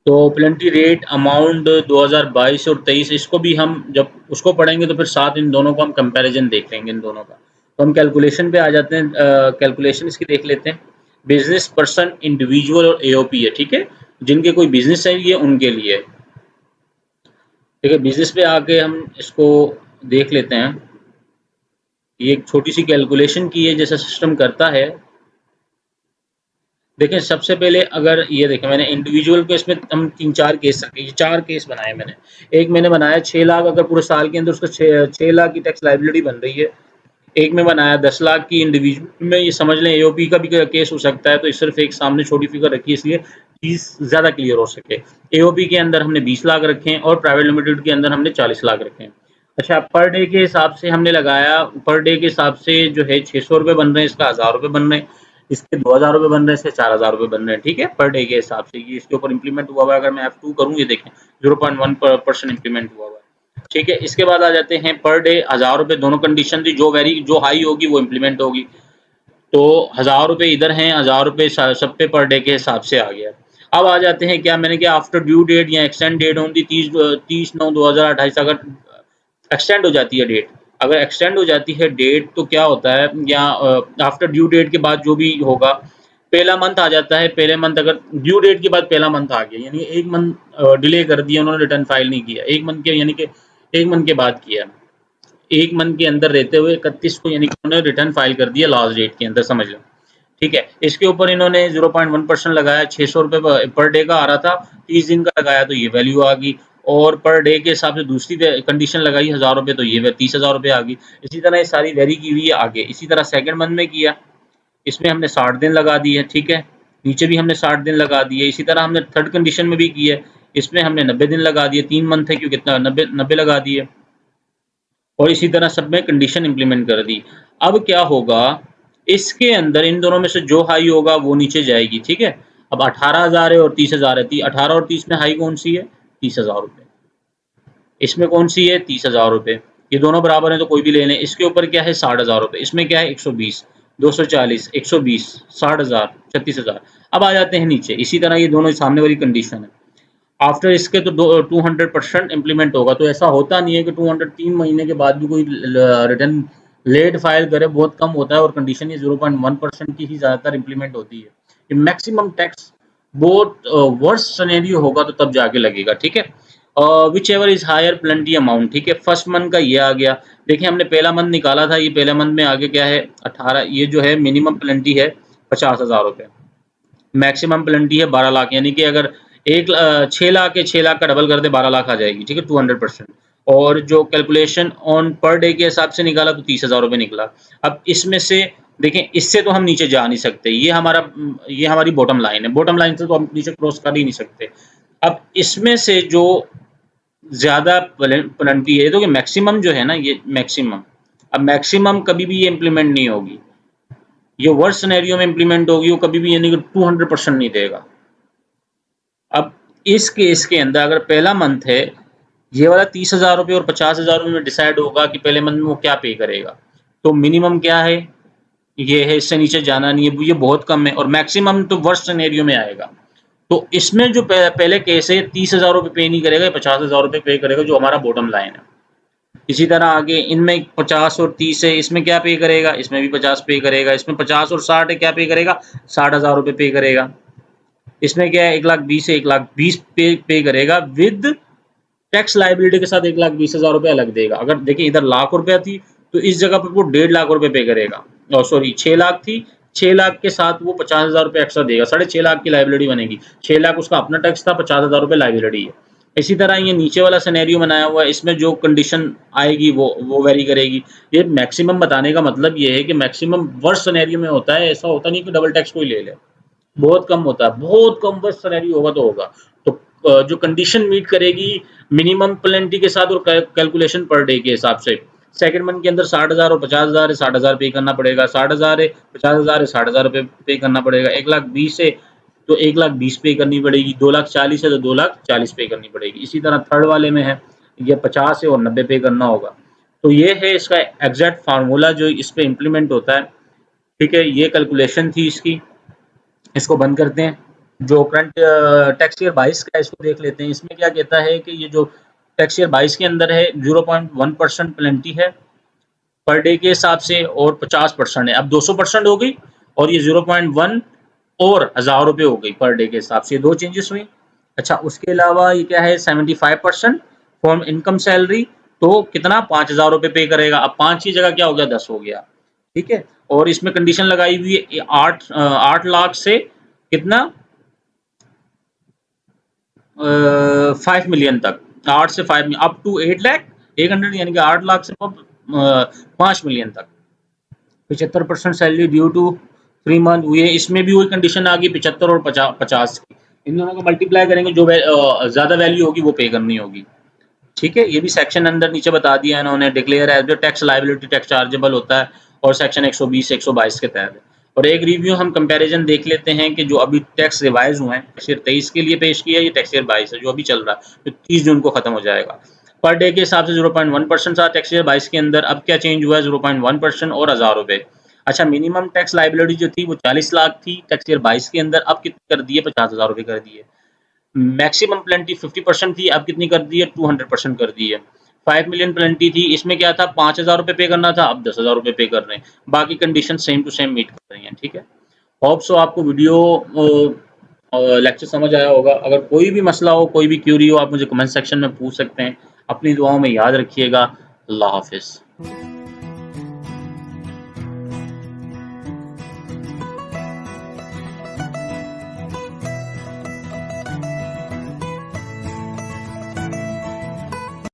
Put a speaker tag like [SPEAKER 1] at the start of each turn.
[SPEAKER 1] तो plenty rate amount 2022 और 23 इसको भी हम जब उसको पढ़ेंगे तो फिर साथ इन दोनों को हम कंपैरिजन देख लेंगे इन दोनों का। तो हम कैलकुलेशन पे आ जाते हैं, कैलकुलेशन इसकी देख लेते हैं। बिज़नेस पर्सन, इंडिविजुअल और एओपी है, ठीक है? जिनके कोई बिज़नेस है ये उनके लिए है। ठीक है, बिज़नेस पे आके हम इसको देख लेते हैं। ये एक छोटी-सी कैलकुलेशन की है जैसा सिस्टम करता है। देखें सबसे पहले अगर ये देखें मैंने इंडिविजुअल को इसमें हम 3-4 केस रखे, ये 4 केस बनाए मैंने। एक मैंने बनाया 6 लाख अगर पूरे साल के अंदर उसको 6 लाख की टैक्स लायबिलिटी बन रही है। एक में बनाया 10 लाख की इंडिविजुअल में, ये समझ लें एओपी का भी केस हो सकता है, तो सिर्फ एक सामने छोटी फिगर रखी है इसलिए चीज़ ज़्यादा क्लियर हो सके। एओपी के अंदर हमने 20 लाख रखे हैं और प्राइवेट लिमिटेड के अंदर हमने 40 लाख रखे हैं। अच्छा, पर डे के हिसाब से हमने लगाया, पर डे के हिसाब से जो है 600 रुपये बन रहे हैं, इसका 1000 रुपये बन रहे हैं, इसके 2000 रुपये बन रहे हैं, इसके 4000 रुपये बन रहे हैं, ठीक है? पर डे के हिसाब से ये इसके ऊपर इम्प्लीमेंट हुआ हुआ है। अगर मैं F2 करूँ, ये देखें 0.1% इम्प्लीमेंट हुआ हुआ है, ठीक है? इसके बाद आ जाते हैं पर डे 1000 रुपये, दोनों कंडीशन थी, जो हाई होगी वो इम्प्लीमेंट होगी। तो 1000 रुपये इधर हैं, 1000 रुपये सब पे पर डे के हिसाब से आ गया। अब आ जाते हैं क्या मैंने क्या आफ्टर ड्यू डेट या एक्सटेंड डेट ऑन दी 30/9/2028 अगर एक्सटेंड हो जाती है डेट, अगर एक्सटेंड हो जाती है डेट तो क्या होता है, या आफ्टर ड्यू डेट के बाद जो भी होगा, पहला मंथ आ जाता है। पहले मंथ अगर ड्यू डेट के बाद पहला मंथ आ गया, यानी 1 मंथ डिले कर दिया उन्होंने, रिटर्न फाइल नहीं किया, 1 मंथ के यानी कि 1 मंथ के बाद किया, 1 मंथ के अंदर रहते हुए 31 को यानी कि उन्होंने रिटर्न फाइल कर दिया लास्ट डेट के अंदर, समझ लो, ठीक है? इसके ऊपर इन्होंने 0.1% लगाया, 600 रुपये पर डे का आ रहा था, 30 दिन का लगाया तो ये वैल्यू आ गई, और पर डे के हिसाब से दूसरी कंडीशन लगाई 1000 रुपये तो ये 30,000 रुपये आ गई। इसी तरह ये सारी वेरी की हुई है आगे। इसी तरह सेकंड मंथ में किया, इसमें हमने 60 दिन लगा दिए, ठीक है? नीचे भी हमने 60 दिन लगा दिए। इसी तरह हमने थर्ड कंडीशन में भी किया, इसमें हमने 90 दिन लगा दिए, 3 मंथ है क्योंकि कितना 90 लगा दिए, और इसी तरह सब में कंडीशन इम्प्लीमेंट कर दी। अब क्या होगा, इसके अंदर इन दोनों में से जो हाई होगा वो नीचे जाएगी, ठीक है? अब 18,000 है और 30,000 है, 18 और 30 में हाई कौन सी है? 30,000 रुपये। इसमें कौन सी है? 30,000 रुपये। ये दोनों बराबर हैं तो कोई भी ले लें। इसके ऊपर क्या है? 60,000 रुपये। इसमें क्या है? 120, 240, 120, 60,000, 36,000। अब आ जाते हैं नीचे, इसी तरह ये दोनों सामने वाली कंडीशन है। आफ्टर इसके तो 200% इम्प्लीमेंट होगा। तो ऐसा होता नहीं है कि 3 महीने के बाद भी कोई रिटर्न लेट फाइल करे, बहुत कम होता है, और कंडीशन ये 0.1% की ही ज़्यादातर इम्प्लीमेंट होती है। मैक्सिमम टैक्स बहुत वर्स्ट सिनेरियो होगा तो तब जाके लगेगा, ठीक है? Whichever is higher plenty amount, ठीक है? फर्स्ट मंथ का ये आ गया। देखिए हमने पहला मंथ निकाला था, ये पहला मंथ में आगे क्या है? 18, ये जो है मिनिमम प्लेंटी है 50,000 रुपये, मैक्सिमम प्लेंटी है 12 लाख, यानी कि अगर 6 लाख है, 6 लाख का डबल कर दे 12 लाख आ जाएगी, ठीक है? 200%। और जो कैलकुलेशन ऑन पर डे के हिसाब से निकाला तो 30,000 रुपये निकला। अब इसमें से देखें, इससे तो हम नीचे जा नहीं सकते, ये हमारी बॉटम लाइन है, बॉटम लाइन से तो हम नीचे क्रॉस कर ही नहीं सकते। अब इसमें से जो ज़्यादा पेनल्टी है, तो ये मैक्सिमम जो है ना, ये मैक्सिमम, अब मैक्सिमम कभी भी ये इम्प्लीमेंट नहीं होगी, ये वर्स्ट सिनेरियो में इम्प्लीमेंट होगी, वो कभी भी यानी कि 200% नहीं देगा। अब इस केस के अंदर अगर पहला मंथ है, ये वाला 30,000 रुपये और 50,000 रुपये में डिसाइड होगा कि पहले मंथ में वो क्या पे करेगा। तो मिनिमम क्या है? ये है, इससे नीचे जाना नहीं है, ये बहुत कम है, और मैक्सिमम तो वर्स्ट सिनेरियो में आएगा। तो इसमें जो पहले केस है 30,000 रुपये पे नहीं करेगा, 50,000 रुपये पे करेगा, जो हमारा बॉटम लाइन है। इसी तरह आगे इनमें 50 और 30 है, इसमें क्या पे करेगा? इसमें भी 50 पे करेगा। इसमें 50 और 60 है, क्या पे करेगा? 60,000 रुपये पे करेगा। इसमें क्या है? 1,20,000 है, 1,20,000 पे करेगा विद टैक्स लायबिलिटी के साथ 1,20,000 रुपये अलग देगा। अगर देखिए इधर लाख रुपया थी तो इस जगह पर वो 1.5 लाख रुपये पे करेगा, और सॉरी 6 लाख थी, 6 लाख के साथ वो 50,000 रुपये एक्स्ट्रा देगा, 6.5 लाख की लायबिलिटी बनेगी। 6 लाख उसका अपना टैक्स था, 50,000 रुपये लायबिलिटी है। इसी तरह ये नीचे वाला सिनेरियो बनाया हुआ है, इसमें जो कंडीशन आएगी वो वेरी करेगी। ये मैक्सिमम बताने का मतलब ये है कि मैक्सिमम वर्स्ट सिनेरियो में होता है, ऐसा होता नहीं कि डबल टैक्स कोई ले ले, बहुत कम होता है, बहुत कम वर्स्ट सिनेरियो होगा तो होगा। तो जो कंडीशन मीट करेगी मिनिमम पेनल्टी के साथ और कैलकुलेशन पर डे के हिसाब से, सेकंड मंथ के अंदर 60,000 और 50,000 है, 60,000 पे करना पड़ेगा, 60,000 है, 50,000 है, 60,000 रुपये पे करना पड़ेगा, 1,20,000 है तो 1,20,000 पे करनी पड़ेगी, 2,40,000 है तो 2,40,000 पे करनी पड़ेगी। इसी तरह थर्ड वाले में है, ये 50 है और 90 पे करना होगा। तो ये है इसका एग्जैक्ट फार्मूला जो इस पे इम्प्लीमेंट होता है, ठीक है? ये कैलकुलेशन थी इसकी, इसको बंद करते हैं। जो करंट टैक्स ईयर 22 का है इसको देख लेते हैं। इसमें क्या कहता है कि ये जो टैक्स ईयर 22 के अंदर है 0.1% पेनल्टी है पर डे के हिसाब से और 50% है। अब 200% हो गई और ये 0.1 और 1000 रुपये हो गई पर डे के हिसाब से, 2 चेंजेस हुई। अच्छा, उसके अलावा ये क्या है 75% फ्रॉम इनकम सैलरी, तो कितना 5000 रुपये पे करेगा। अब 5 की जगह क्या हो गया 10 हो गया, ठीक है। और इसमें कंडीशन लगाई हुई है 8 लाख से कितना 5 मिलियन तक, 8 से 5 अप टू 8 लाख 100 यानी कि 8 लाख से 5 मिलियन तक। 75% सैलरी ड्यू टू 3 मंथ हुए, इसमें भी वही कंडीशन आ गई 75 और 50 की। इन दोनों को मल्टीप्लाई करेंगे, जो ज़्यादा वैल्यू होगी वो पे करनी होगी, ठीक है। ये भी सेक्शन अंदर नीचे बता दिया इन्होंने, declare as tax liability tax chargeable होता है और सेक्शन 120 122 के तहत है। और एक रिव्यू हम कंपैरिजन देख लेते हैं कि जो अभी टैक्स रिवाइज हुए हैं टैक्स ईयर 23 के लिए पेश किया है, ये टैक्स ईयर 22 है जो अभी चल रहा है, जो 30 जून को खत्म हो जाएगा। पर डे के हिसाब से 0.1% था टैक्स ईयर 22 के अंदर, अब क्या चेंज हुआ है 0.1% और 1000 रुपये। अच्छा, मिनिमम टैक्स लायबिलिटी जो थी वो 40 लाख थी टैक्स ईयर 22 के अंदर, अब कितनी कर दी है 50,000 रुपये कर दी है। मैक्सिमम पेनल्टी 50% थी, अब कितनी कर दी है 200% कर दी है। 5 मिलियन पेनल्टी थी, इसमें क्या था 5000 रुपये पे करना था, अब 10,000 रुपये पे कर रहे हैं। बाकी condition same to same meet कर रही हैं, ठीक है। होप सो आपको वीडियो लेक्चर समझ आया होगा। अगर कोई भी मसला हो, कोई भी क्यूरी हो, आप मुझे कमेंट सेक्शन में पूछ सकते हैं। अपनी दुआओं में याद रखिएगा। अल्लाह हाफिज़।